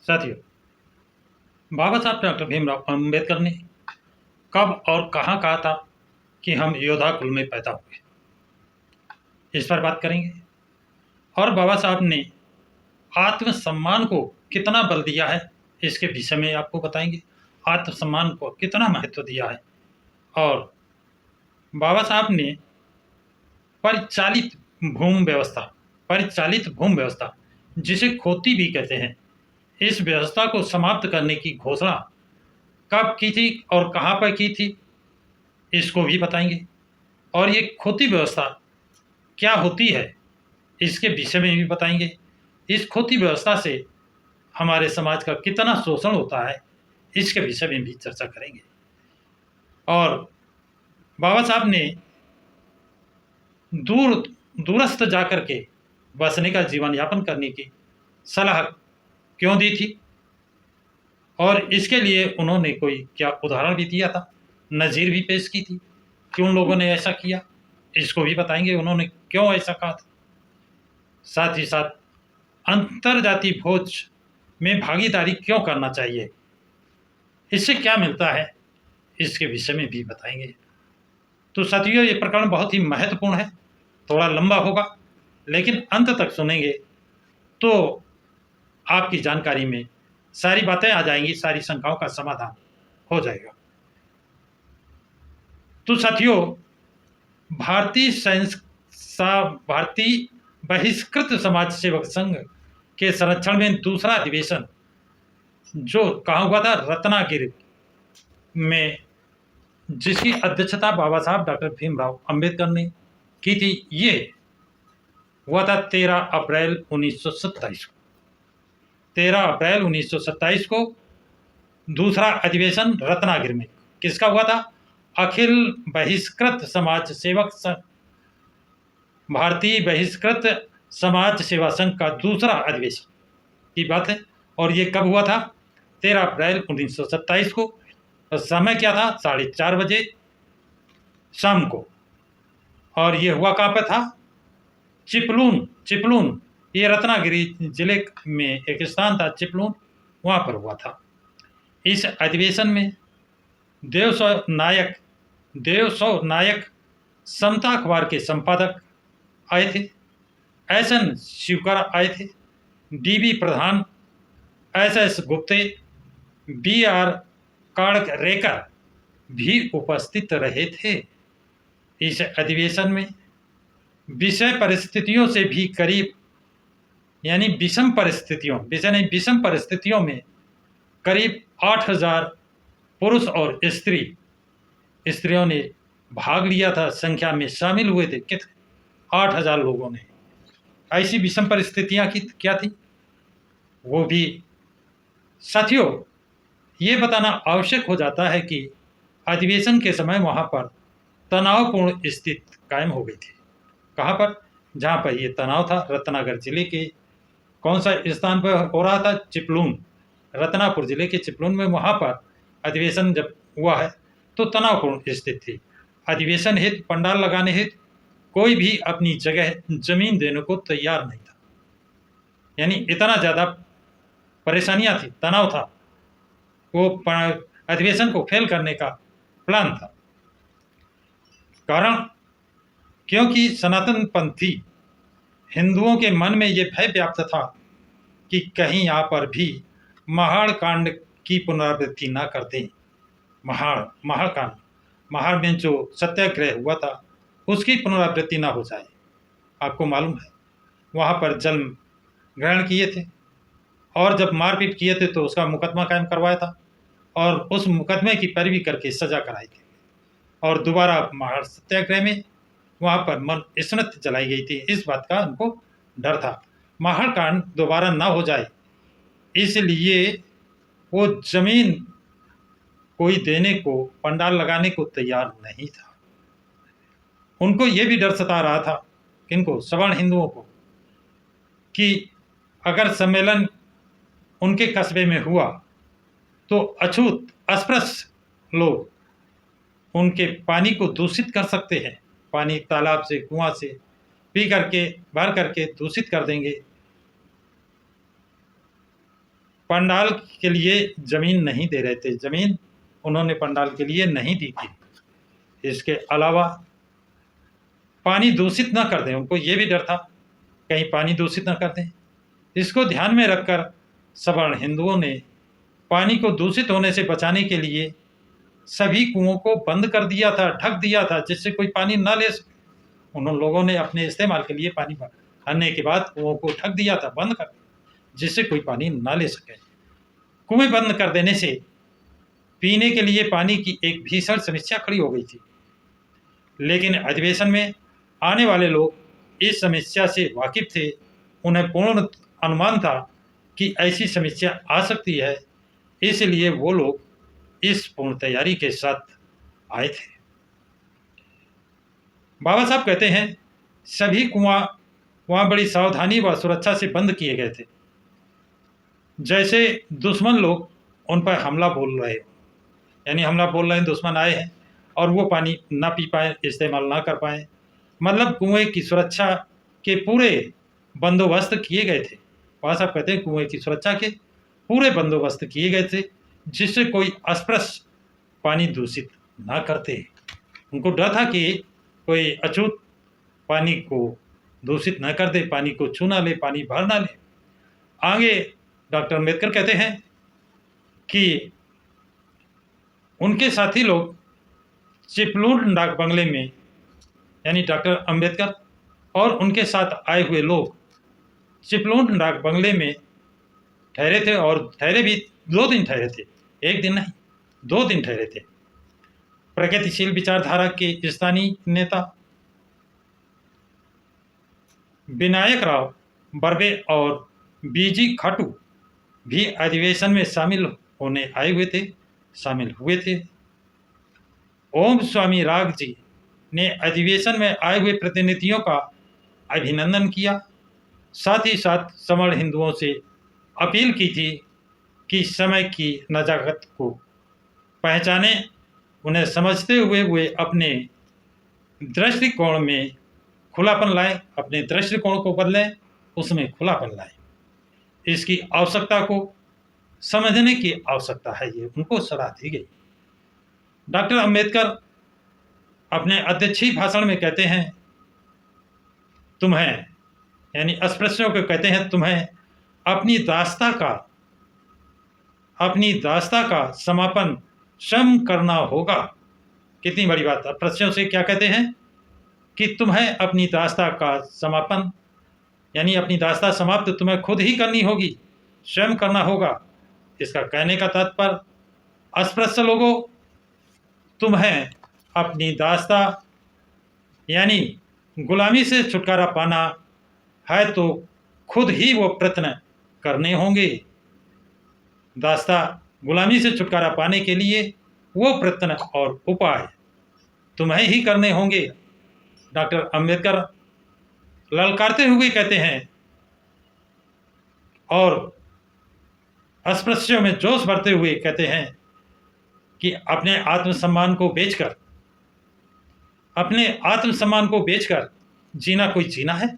साथियों, बाबा साहब डॉक्टर भीमराव अम्बेडकर ने कब और कहाँ कहा था कि हम योद्धा कुल में पैदा हुए, इस पर बात करेंगे। और बाबा साहब ने आत्मसम्मान को कितना बल दिया है, इसके विषय में आपको बताएंगे। आत्मसम्मान को कितना महत्व दिया है। और बाबा साहब ने परिचालित भूमि व्यवस्था जिसे खोती भी कहते हैं, इस व्यवस्था को समाप्त करने की घोषणा कब की थी और कहाँ पर की थी, इसको भी बताएंगे। और ये खोती व्यवस्था क्या होती है, इसके विषय में भी बताएंगे। इस खोती व्यवस्था से हमारे समाज का कितना शोषण होता है, इसके विषय में भी चर्चा करेंगे। और बाबा साहब ने दूरस्थ जाकर के बसने का जीवन यापन करने की सलाह क्यों दी थी, और इसके लिए उन्होंने कोई क्या उदाहरण भी दिया था, नज़ीर भी पेश की थी कि उन लोगों ने ऐसा किया, इसको भी बताएंगे उन्होंने क्यों ऐसा कहा था। साथ ही साथ अंतरजातीय भोज में भागीदारी क्यों करना चाहिए, इससे क्या मिलता है, इसके विषय में भी बताएंगे। तो साथियों, ये प्रकरण बहुत ही महत्वपूर्ण है, थोड़ा लंबा होगा, लेकिन अंत तक सुनेंगे तो आपकी जानकारी में सारी बातें आ जाएंगी, सारी शंकाओं का समाधान हो जाएगा। तो साथियों, भारतीय बहिष्कृत समाज सेवक संघ के संरक्षण में दूसरा अधिवेशन जो कहाँ हुआ था, रत्नागिरी में, जिसकी अध्यक्षता बाबा साहब डॉक्टर भीमराव अंबेडकर ने की थी, ये हुआ था 13 अप्रैल 1927 को। 13 अप्रैल 1927 को दूसरा अधिवेशन रत्नागिरी में किसका हुआ था, अखिल बहिष्कृत समाज सेवक संघ, भारतीय बहिष्कृत समाज सेवा संघ का दूसरा अधिवेशन की बात है। और ये कब हुआ था, 13 अप्रैल 1927 को। समय क्या था, 4:30 बजे शाम को। और ये हुआ कहाँ पे था, चिपलून, ये रत्नागिरी जिले में एक स्थान था चिपलून, वहाँ पर हुआ था। इस अधिवेशन में देवसौ नायक समता अखबार के संपादक आए थे, एस.एन. शिवकर आए थे, डी.बी. प्रधान, एस.एस. गुप्ते, बी.आर. काड़रेकर भी उपस्थित रहे थे। इस अधिवेशन में विषम परिस्थितियों से भी करीब, यानी विषम परिस्थितियों में करीब 8,000 पुरुष और स्त्रियों ने भाग लिया था, संख्या में शामिल हुए थे। कितने, 8,000 लोगों ने। ऐसी विषम परिस्थितियां क्या थी, वो भी साथियों ये बताना आवश्यक हो जाता है कि अधिवेशन के समय वहां पर तनावपूर्ण स्थिति कायम हो गई थी। कहाँ पर, जहाँ पर ये तनाव था, रत्नागिरी जिले के कौन सा स्थान पर हो रहा था, चिपलून, रत्नापुर जिले के चिपलून में। वहाँ पर अधिवेशन जब हुआ है तो तनावपूर्ण स्थिति थी। अधिवेशन हेतु, पंडाल लगाने हेतु कोई भी अपनी जगह जमीन देने को तैयार नहीं था, यानी इतना ज़्यादा परेशानियां थी, तनाव था, वो अधिवेशन को फेल करने का प्लान था। कारण, क्योंकि सनातन पंथी हिंदुओं के मन में ये भय व्याप्त था कि कहीं यहाँ पर भी महाड़ कांड की पुनरावृत्ति ना कर दें। महाड़ कांड, महाड़ में जो सत्याग्रह हुआ था उसकी पुनरावृत्ति ना हो जाए। आपको मालूम है, वहाँ पर जल ग्रहण किए थे और जब मारपीट किए थे तो उसका मुकदमा कायम करवाया था और उस मुकदमे की पैरवी करके सजा कराई थी। और दोबारा महाड़ सत्याग्रह में वहाँ पर मन स्मृत जलाई गई थी। इस बात का उनको डर था, महाड़ कांड दोबारा ना हो जाए, इसलिए वो जमीन कोई देने को, पंडाल लगाने को तैयार नहीं था। उनको ये भी डर सता रहा था, किनको, सवर्ण हिंदुओं को, कि अगर सम्मेलन उनके कस्बे में हुआ तो अछूत अस्पृश्य लोग उनके पानी को दूषित कर सकते हैं, पानी तालाब से, कुआं से पी करके, भर करके दूषित कर देंगे। पंडाल के लिए ज़मीन नहीं दे रहे थे, ज़मीन उन्होंने पंडाल के लिए नहीं दी थी। इसके अलावा पानी दूषित ना कर दें, उनको ये भी डर था कहीं पानी दूषित ना कर दें। इसको ध्यान में रखकर सवर्ण हिंदुओं ने पानी को दूषित होने से बचाने के लिए सभी कुओं को बंद कर दिया था, ढक दिया था, जिससे कोई पानी ना ले सके। उन लोगों ने अपने इस्तेमाल के लिए पानी भरने के बाद कुओं को ढक दिया था, बंद कर दिया, जिससे कोई पानी ना ले सके। कुएं बंद कर देने से पीने के लिए पानी की एक भीषण समस्या खड़ी हो गई थी। लेकिन अधिवेशन में आने वाले लोग इस समस्या से वाकिफ थे, उन्हें पूर्ण अनुमान था कि ऐसी समस्या आ सकती है, इसलिए वो लोग इस पूर्ण तैयारी के साथ आए थे। बाबा साहब कहते हैं सभी कुआं वहाँ बड़ी सावधानी व सुरक्षा से बंद किए गए थे, जैसे दुश्मन लोग उन पर हमला बोल रहे हो, यानी हमला बोल रहे हैं, दुश्मन आए हैं और वो पानी ना पी पाए, इस्तेमाल ना कर पाए। मतलब कुएं की सुरक्षा के पूरे बंदोबस्त किए गए थे। बाबा साहब कहते हैं कुएं की सुरक्षा के पूरे बंदोबस्त किए गए थे, जिससे कोई अस्पृश्य पानी दूषित ना करते। उनको डर था कि कोई अछूत पानी को दूषित न कर दे, पानी को छू ना ले, पानी भर ना ले। आगे डॉक्टर अम्बेडकर कहते हैं कि उनके साथी लोग चिपलून डाक बंगले में, यानी डॉक्टर अम्बेडकर और उनके साथ आए हुए लोग चिपलून डाक बंगले में ठहरे थे, और ठहरे भी 2 दिन ठहरे थे, 1 दिन नहीं, 2 दिन ठहरे थे। प्रगतिशील विचारधारा के स्थानीय नेता विनायक राव बर्वे और बीजी खाटू भी अधिवेशन में शामिल हुए थे। ओम स्वामी राग जी ने अधिवेशन में आए हुए प्रतिनिधियों का अभिनंदन किया, साथ ही साथ सवर्ण हिंदुओं से अपील की थी कि समय की नजाकत को पहचाने, उन्हें समझते हुए वे अपने दृष्टिकोण में खुलापन लाएं, अपने दृष्टिकोण को बदलें, उसमें खुलापन लाएं। इसकी आवश्यकता को समझने की आवश्यकता है, ये उनको सलाह दी गई। डॉक्टर अम्बेडकर अपने अध्यक्षीय भाषण में कहते हैं तुम्हें, यानी अस्पृश्यों को कहते हैं, तुम्हें अपनी दास्ता का समापन स्वयं करना होगा। कितनी बड़ी बात। अस्पृश्यों से क्या कहते हैं कि तुम्हें अपनी दास्ता का समापन, यानी अपनी दास्ता समाप्त तुम्हें खुद ही करनी होगी, स्वयं करना होगा। इसका कहने का तात्पर्य, अस्पृश्य लोगों, तुम्हें अपनी दास्ता यानी गुलामी से छुटकारा पाना है तो खुद ही वो प्रयत्न करने होंगे। दास्ता गुलामी से छुटकारा पाने के लिए वो प्रयत्न और उपाय तुम्हें ही करने होंगे। डॉक्टर अम्बेडकर ललकारते हुए कहते हैं और अस्पृश्यों में जोश भरते हुए कहते हैं कि अपने आत्मसम्मान को बेचकर जीना कोई जीना है?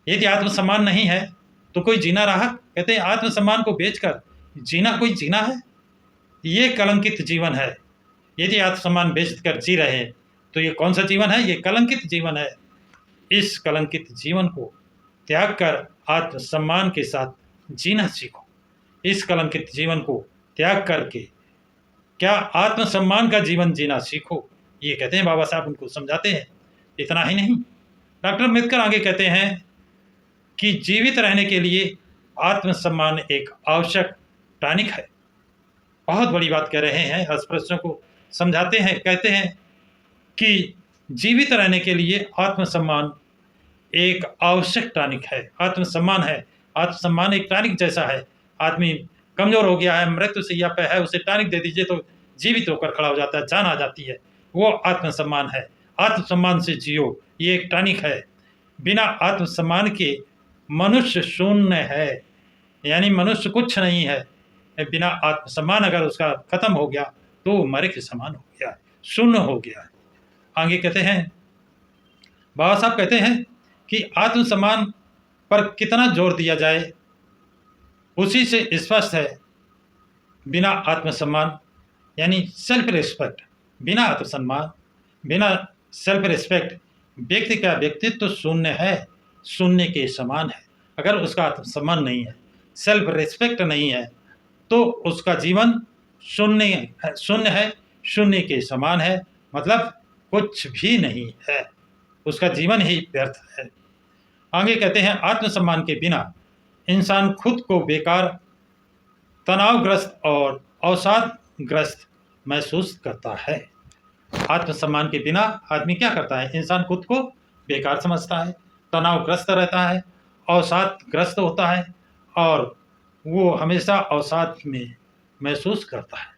यदि आत्मसम्मान नहीं है तो कोई जीना रहा? कहते हैं आत्मसम्मान को बेचकर जीना कोई जीना है? ये कलंकित जीवन है। यदि आत्मसम्मान बेचकर जी रहे हैं तो ये कौन सा जीवन है? ये कलंकित जीवन है। इस कलंकित जीवन को त्याग कर आत्मसम्मान के साथ जीना सीखो। इस कलंकित जीवन को त्याग करके क्या आत्मसम्मान का जीवन जीना सीखो, ये कहते हैं बाबा साहब, उनको समझाते हैं। इतना ही नहीं, डॉक्टर अम्बेडकर आगे कहते हैं कि जीवित रहने के लिए आत्मसम्मान एक आवश्यक टॉनिक है। बहुत बड़ी बात कह रहे हैं, अस्पृश्यों को समझाते हैं, कहते हैं कि जीवित रहने के लिए आत्मसम्मान एक आवश्यक टॉनिक है। आत्मसम्मान है, आत्मसम्मान एक टॉनिक जैसा है। आदमी कमज़ोर हो गया है, मृत्यु शैया पे है, उसे टॉनिक दे दीजिए तो जीवित होकर खड़ा हो जाता है, जान आ जाती है। वो आत्मसम्मान है। आत्मसम्मान से जियो, ये एक टॉनिक है। बिना आत्मसम्मान के मनुष्य शून्य है, यानी मनुष्य कुछ नहीं है। बिना आत्मसम्मान अगर उसका खत्म हो गया तो मरे के समान हो गया है, शून्य हो गया है। आगे कहते हैं, बाबा साहब कहते हैं कि आत्मसम्मान पर कितना जोर दिया जाए, उसी से स्पष्ट है, बिना आत्मसम्मान यानी सेल्फ रिस्पेक्ट, बिना आत्मसम्मान, बिना सेल्फ रिस्पेक्ट व्यक्ति का व्यक्तित्व शून्य है, शून्य के समान है। अगर उसका आत्मसम्मान नहीं है, सेल्फ रिस्पेक्ट नहीं है, तो उसका जीवन शून्य है, शून्य के समान है, मतलब कुछ भी नहीं है, उसका जीवन ही व्यर्थ है। आगे कहते हैं, आत्मसम्मान के बिना इंसान खुद को बेकार, तनावग्रस्त और अवसादग्रस्त महसूस करता है। आत्मसम्मान के बिना आदमी क्या करता है? इंसान खुद को बेकार समझता है, तनावग्रस्त रहता है, अवसादग्रस्त होता है और वो हमेशा अवसाद में महसूस करता है।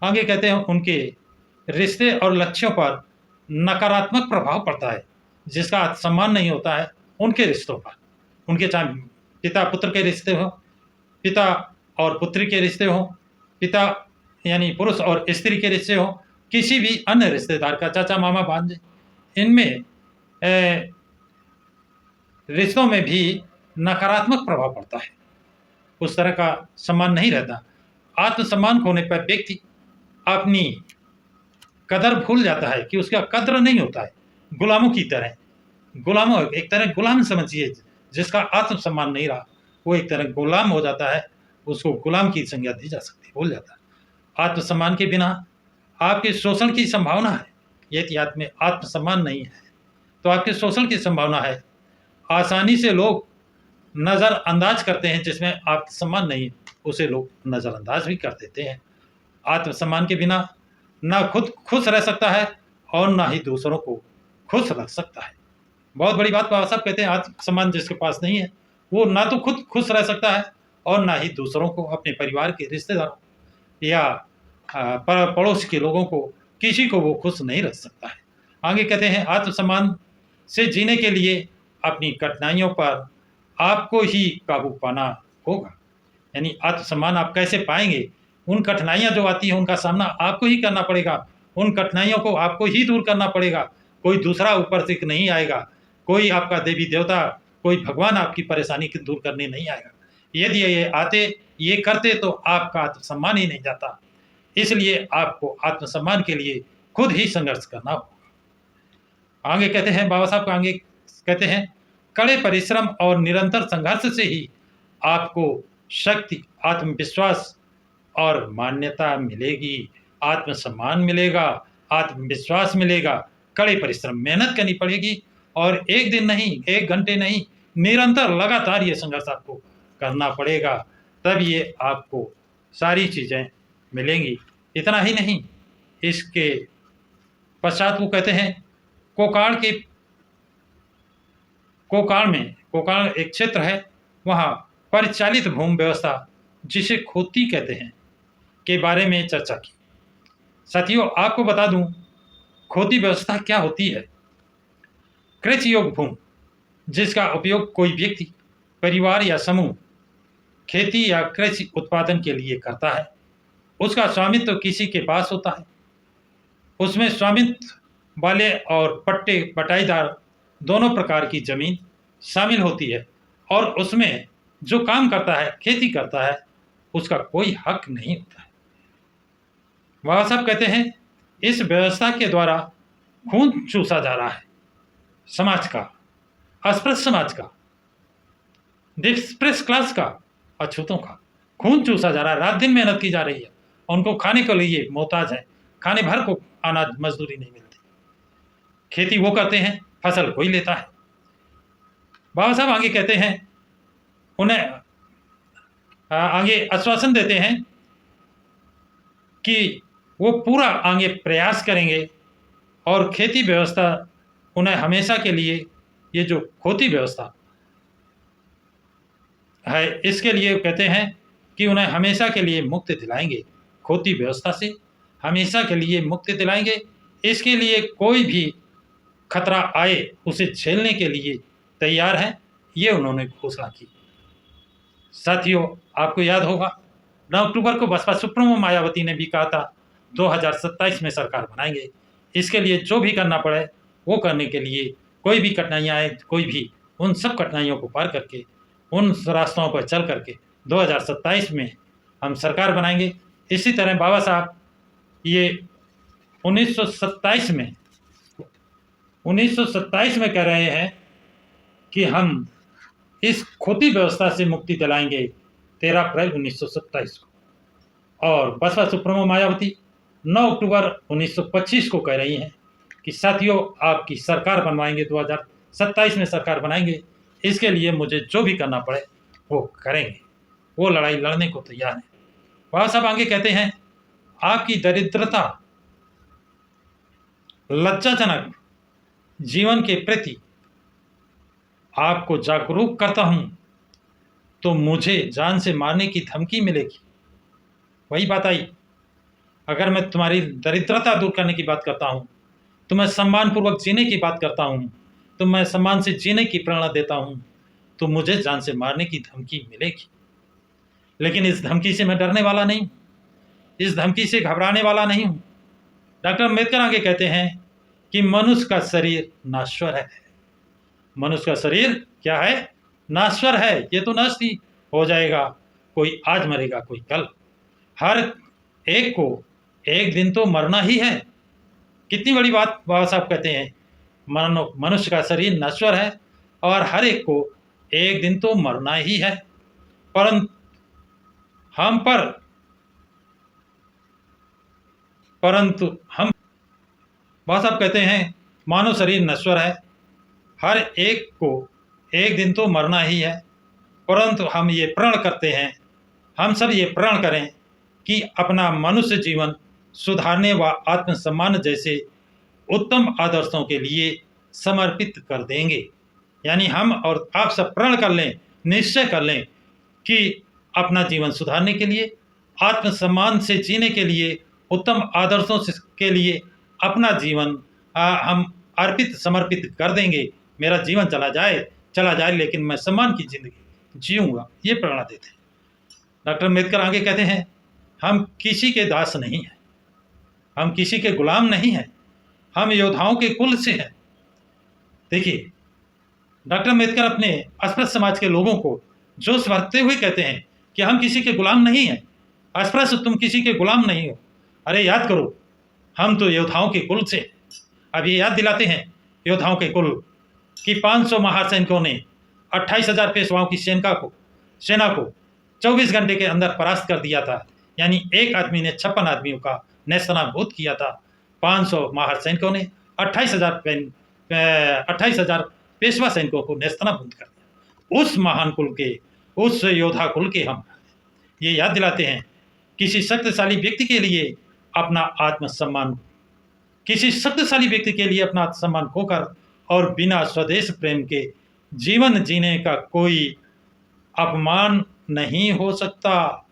आगे कहते हैं, उनके रिश्ते और लक्ष्यों पर नकारात्मक प्रभाव पड़ता है। जिसका आत्मसम्मान नहीं होता है, उनके रिश्तों पर, उनके चाहे पिता पुत्र के रिश्ते हो, पिता और पुत्री के रिश्ते हो, पिता यानी पुरुष और स्त्री के रिश्ते हो, किसी भी अन्य रिश्तेदार का, चाचा मामा भांजे, इनमें रिश्तों में भी नकारात्मक प्रभाव पड़ता है, उस तरह का सम्मान नहीं रहता। आत्मसम्मान खोने पर व्यक्ति अपनी कदर भूल जाता है कि उसका कद्र नहीं होता है। गुलामों की तरह, गुलामों एक तरह गुलाम समझिए, जिसका आत्मसम्मान नहीं रहा वो एक तरह गुलाम हो जाता है, उसको गुलाम की संज्ञा दी जा सकती है, भूल जाता है। आत्मसम्मान के बिना आपके शोषण की संभावना है। यदि आत्म आत्मसम्मान नहीं है तो आपके शोषण की संभावना है। आसानी से लोग नज़रअंदाज करते हैं, जिसमें आत्मसम्मान नहीं उसे लोग नज़रअंदाज भी कर देते हैं। आत्मसम्मान के बिना ना खुद खुश रह सकता है और ना ही दूसरों को खुश रख सकता है। बहुत बड़ी बात बाबा साहब कहते हैं, आत्मसम्मान जिसके पास नहीं है वो ना तो खुद खुश रह सकता है और ना ही दूसरों को, अपने परिवार के रिश्तेदारों या पड़ोस के लोगों को, किसी को वो खुश नहीं रख सकता है। आगे कहते हैं, आत्मसम्मान से जीने के लिए अपनी कठिनाइयों पर आपको ही काबू पाना होगा। यानी आत्मसम्मान आप कैसे पाएंगे? उन कठिनाइयाँ जो आती हैं उनका सामना आपको ही करना पड़ेगा, उन कठिनाइयों को आपको ही दूर करना पड़ेगा। कोई दूसरा ऊपर से नहीं आएगा, कोई आपका देवी देवता, कोई भगवान आपकी परेशानी को दूर करने नहीं आएगा। यदि ये करते तो आपका आत्मसम्मान ही नहीं जाता। इसलिए आपको आत्मसम्मान के लिए खुद ही संघर्ष करना होगा। आगे कहते हैं, बाबा साहब आगे कहते हैं, कड़े परिश्रम और निरंतर संघर्ष से ही आपको शक्ति, आत्मविश्वास और मान्यता मिलेगी, आत्मसम्मान मिलेगा, आत्मविश्वास मिलेगा। कड़े परिश्रम, मेहनत करनी पड़ेगी और एक दिन नहीं, एक घंटे नहीं, निरंतर लगातार ये संघर्ष आपको करना पड़ेगा, तब ये आपको सारी चीज़ें मिलेंगी। इतना ही नहीं, इसके पश्चात वो कहते हैं, कोकाड़ एक क्षेत्र है, वहाँ परिचालित भूमि व्यवस्था, जिसे खोती कहते हैं, के बारे में चर्चा की। साथियों, आपको बता दूं, खोती व्यवस्था क्या होती है? कृषि योग्य भूमि, जिसका उपयोग कोई व्यक्ति, परिवार या समूह खेती या कृषि उत्पादन के लिए करता है, उसका स्वामित्व किसी के पास होता है। उसमें स्वामित्व वाले और पट्टे बटाईदार दोनों प्रकार की जमीन शामिल होती है और उसमें जो काम करता है, खेती करता है, उसका कोई हक नहीं होता है। बाबा साहब कहते हैं, इस व्यवस्था के द्वारा खून चूसा जा रहा है समाज का, अस्पृश्य समाज का, डिस्प्रेस क्लास का, अछूतों का खून चूसा जा रहा है। रात दिन मेहनत की जा रही है, उनको खाने के लिए मोहताज है, खाने भर को अनाज मजदूरी नहीं मिलती। खेती वो करते हैं, फसल कोई लेता है। बाबा साहब आगे कहते हैं, उन्हें आगे आश्वासन देते हैं कि वो पूरा आगे प्रयास करेंगे और खेती व्यवस्था उन्हें हमेशा के लिए, ये जो खोती व्यवस्था है, इसके लिए कहते हैं कि उन्हें हमेशा के लिए मुक्ति दिलाएंगे, खोती व्यवस्था से हमेशा के लिए मुक्ति दिलाएंगे। इसके लिए कोई भी खतरा आए उसे झेलने के लिए तैयार हैं, ये उन्होंने घोषणा की। साथियों, आपको याद होगा 9 अक्टूबर को बसपा सुप्रीमो मायावती ने भी कहा था 2027 में सरकार बनाएंगे। इसके लिए जो भी करना पड़े वो करने के लिए, कोई भी कठिनाइयाँ आए, कोई भी, उन सब कठिनाइयों को पार करके, उन रास्तों पर चल करके 2027 में हम सरकार बनाएंगे। इसी तरह बाबा साहब ये 1927 में कह रहे हैं कि हम इस खोती व्यवस्था से मुक्ति दिलाएंगे 13 अप्रैल 1927 को। और बसपा सुप्रीमो मायावती 9 अक्टूबर 1925 को कह रही हैं कि साथियों आपकी सरकार बनवाएंगे, 2027 में सरकार बनाएंगे, इसके लिए मुझे जो भी करना पड़े वो करेंगे, वो लड़ाई लड़ने को तैयार है। बाबा साहब आगे कहते हैं आपकी दरिद्रता लज्जाजनक जीवन के प्रति आपको जागरूक करता हूं तो मुझे जान से मारने की धमकी मिलेगी। वही बात आई, अगर मैं तुम्हारी दरिद्रता दूर करने की बात करता हूं, तो मैं सम्मानपूर्वक जीने की बात करता हूं, तो मैं सम्मान से जीने की प्रेरणा देता हूं, तो मुझे जान से मारने की धमकी मिलेगी। लेकिन इस धमकी से मैं डरने वाला नहीं, इस धमकी से घबराने वाला नहीं हूं। डॉक्टर अम्बेडकर आगे कहते हैं कि मनुष्य का शरीर नाश्वर है। मनुष्य का शरीर क्या है? नाश्वर है। ये तो नष्ट ही हो जाएगा, कोई आज मरेगा कोई कल। हर एक को एक दिन तो मरना ही है। कितनी बड़ी बात बाबा साहब कहते हैं, मनुष्य का शरीर नश्वर है और हर एक को एक दिन तो मरना ही है। परंतु हम बाबा साहब कहते हैं मानव शरीर नश्वर है, हर एक को एक दिन तो मरना ही है, परंतु हम ये प्रण करते हैं, हम सब ये प्रण करें कि अपना मनुष्य जीवन सुधारने व आत्मसम्मान जैसे उत्तम आदर्शों के लिए समर्पित कर देंगे। यानी हम और आप सब प्रण कर लें, निश्चय कर लें कि अपना जीवन सुधारने के लिए, आत्मसम्मान से जीने के लिए, उत्तम आदर्शों के लिए अपना जीवन हम अर्पित समर्पित कर देंगे। मेरा जीवन चला जाए लेकिन मैं सम्मान की जिंदगी जीऊँगा, ये प्रेरणा देते हैं। डॉक्टर अम्बेडकर आगे कहते हैं हम किसी के दास नहीं हैं, हम किसी के गुलाम नहीं हैं, हम योद्धाओं के कुल से हैं। देखिए, डॉक्टर अम्बेडकर अपने अस्पृश्य समाज के लोगों को जोश भरते हुए कहते हैं कि हम किसी के गुलाम नहीं हैं। अस्पृश्य तुम किसी के गुलाम नहीं हो। अरे याद करो, हम तो योद्धाओं के कुल से। अब ये याद दिलाते हैं योद्धाओं के कुल कि 500 महासैनिकों ने 28,000 पेशवाओं की सेना को 24 घंटे के अंदर परास्त कर दिया था। यानी एक आदमी ने 56 आदमियों का नेस्तनाबूद किया था। 500 महासैनिकों ने 28,000 पेशवा सैनिकों को नेस्तनाबूद कर दिया। उस महान कुल के, उस योद्धा कुल के हम ये याद दिलाते हैं किसी शक्तिशाली व्यक्ति के लिए अपना आत्मसम्मान खोकर और बिना स्वदेश प्रेम के जीवन जीने का कोई अपमान नहीं हो सकता,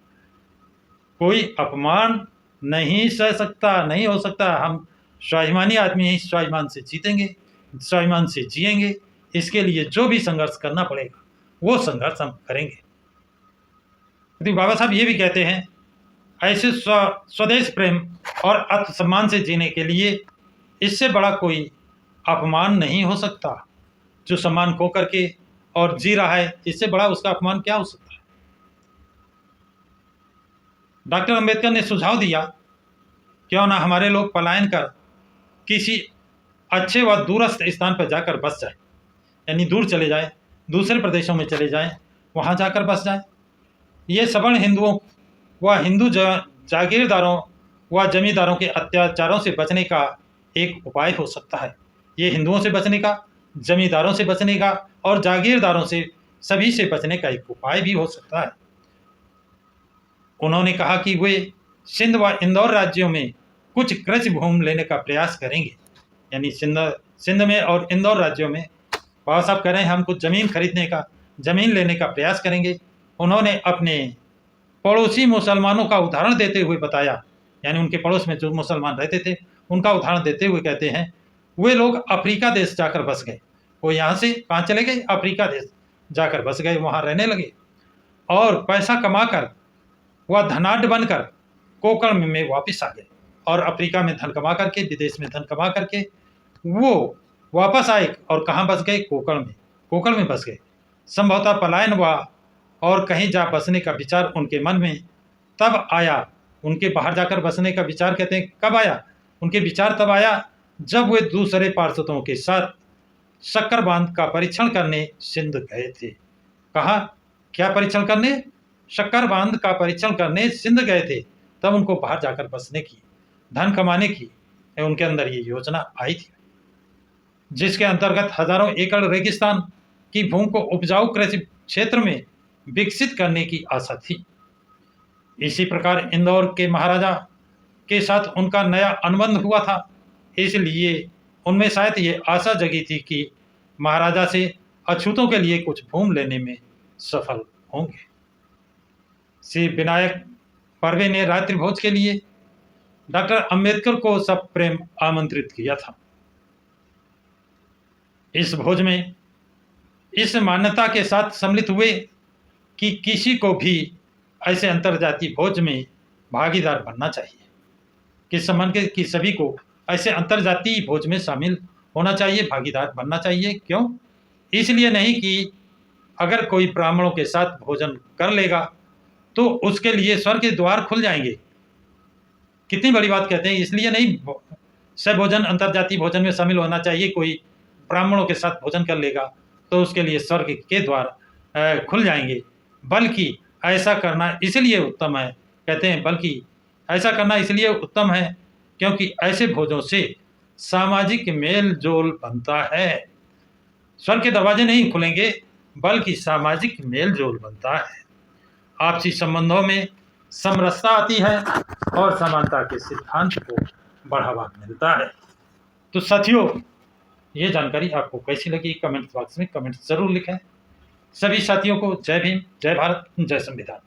कोई अपमान नहीं सह सकता, नहीं हो सकता। हम स्वाभिमानी आदमी हैं, स्वाभिमान से जीतेंगे, स्वाभिमान से जिएंगे। इसके लिए जो भी संघर्ष करना पड़ेगा वो संघर्ष हम करेंगे। तो बाबा साहब ये भी कहते हैं ऐसे स्वदेश प्रेम और आत्मसम्मान से जीने के लिए इससे बड़ा कोई अपमान नहीं हो सकता। जो सम्मान खो करके और जी रहा है, इससे बड़ा उसका अपमान क्या हो सकता है। डॉक्टर अम्बेडकर ने सुझाव दिया क्यों ना हमारे लोग पलायन कर किसी अच्छे व दूरस्थ स्थान पर जाकर बस जाए, यानी दूर चले जाए, दूसरे प्रदेशों में चले जाएं, वहाँ जाकर बस जाएं। ये सवर्ण हिंदुओं व हिंदू जागीरदारों व जमींदारों के अत्याचारों से बचने का एक उपाय हो सकता है। ये हिंदुओं से बचने का, जमींदारों से बचने का और जागीरदारों से, सभी से बचने का एक उपाय भी हो सकता है। उन्होंने कहा कि वे सिंध व इंदौर राज्यों में कुछ कृषि भूमि लेने का प्रयास करेंगे। यानी सिंध में और इंदौर राज्यों में बाबा साहब कह रहे हैं हम कुछ ज़मीन लेने का प्रयास करेंगे। उन्होंने अपने पड़ोसी मुसलमानों का उदाहरण देते हुए बताया, यानी उनके पड़ोस में जो मुसलमान रहते थे उनका उदाहरण देते हुए कहते हैं वे लोग अफ्रीका देश जाकर बस गए। वो यहाँ से कहाँ चले गए? अफ्रीका देश जाकर बस गए, वहाँ रहने लगे और पैसा कमाकर वह धनाढ़ बनकर कोकण में वापस आ गए और अफ्रीका में धन कमा करके, विदेश में धन कमा करके वो वापस आए और कहाँ बस गए? कोकण में बस गए। संभवतः पलायन व और कहीं जा बसने का विचार उनके मन में तब आया। उनके बाहर जाकर बसने का विचार कहते हैं कब आया? उनके विचार तब आया जब वे दूसरे पार्षदों के साथ शक्कर बांध का परीक्षण करने सिंध गए थे। कहा क्या परीक्षण करने? शक्कर बांध का परीक्षण करने सिंध गए थे। तब उनको बाहर जाकर बसने की, धन कमाने की उनके अंदर ये योजना आई थी, जिसके अंतर्गत हजारों एकड़ रेगिस्तान की भूमि को उपजाऊ कृषि क्षेत्र में विकसित करने की आशा थी। इसी प्रकार इंदौर के महाराजा के साथ उनका नया अनुबंध हुआ था, इसलिए उनमें शायद ये आशा जगी थी कि महाराजा से अछूतों के लिए कुछ भूमि लेने में सफल होंगे। श्री विनायक पर्वे ने रात्रि भोज के लिए डॉक्टर अंबेडकर को सब प्रेम आमंत्रित किया था। इस भोज में इस मान्यता के साथ सम्मिलित हुए कि किसी को भी ऐसे अंतर्जातीय भोज में भागीदार बनना चाहिए, कि संबंध कि सभी को ऐसे अंतर्जातीय भोज में शामिल होना चाहिए, भागीदार बनना चाहिए। क्यों? इसलिए नहीं कि अगर कोई ब्राह्मणों के साथ भोजन कर लेगा तो उसके लिए स्वर्ग के द्वार खुल जाएंगे। कितनी बड़ी बात कहते हैं। इसलिए नहीं सब भोजन अंतर्जातीय भोजन में शामिल होना चाहिए। कोई ब्राह्मणों के साथ भोजन कर लेगा तो उसके लिए स्वर्ग के द्वार खुल जाएंगे, बल्कि ऐसा करना इसलिए उत्तम है, कहते हैं बल्कि ऐसा करना इसलिए उत्तम है क्योंकि ऐसे भोजों से सामाजिक मेल जोल बनता है। स्वर्ग के दरवाजे नहीं खुलेंगे बल्कि सामाजिक मेल जोल बनता है, आपसी संबंधों में समरसता आती है और समानता के सिद्धांत को बढ़ावा मिलता है। तो साथियों, ये जानकारी आपको कैसी लगी कमेंट बॉक्स में कमेंट जरूर लिखें। सभी साथियों को जय भीम, जय भारत, जय संविधान।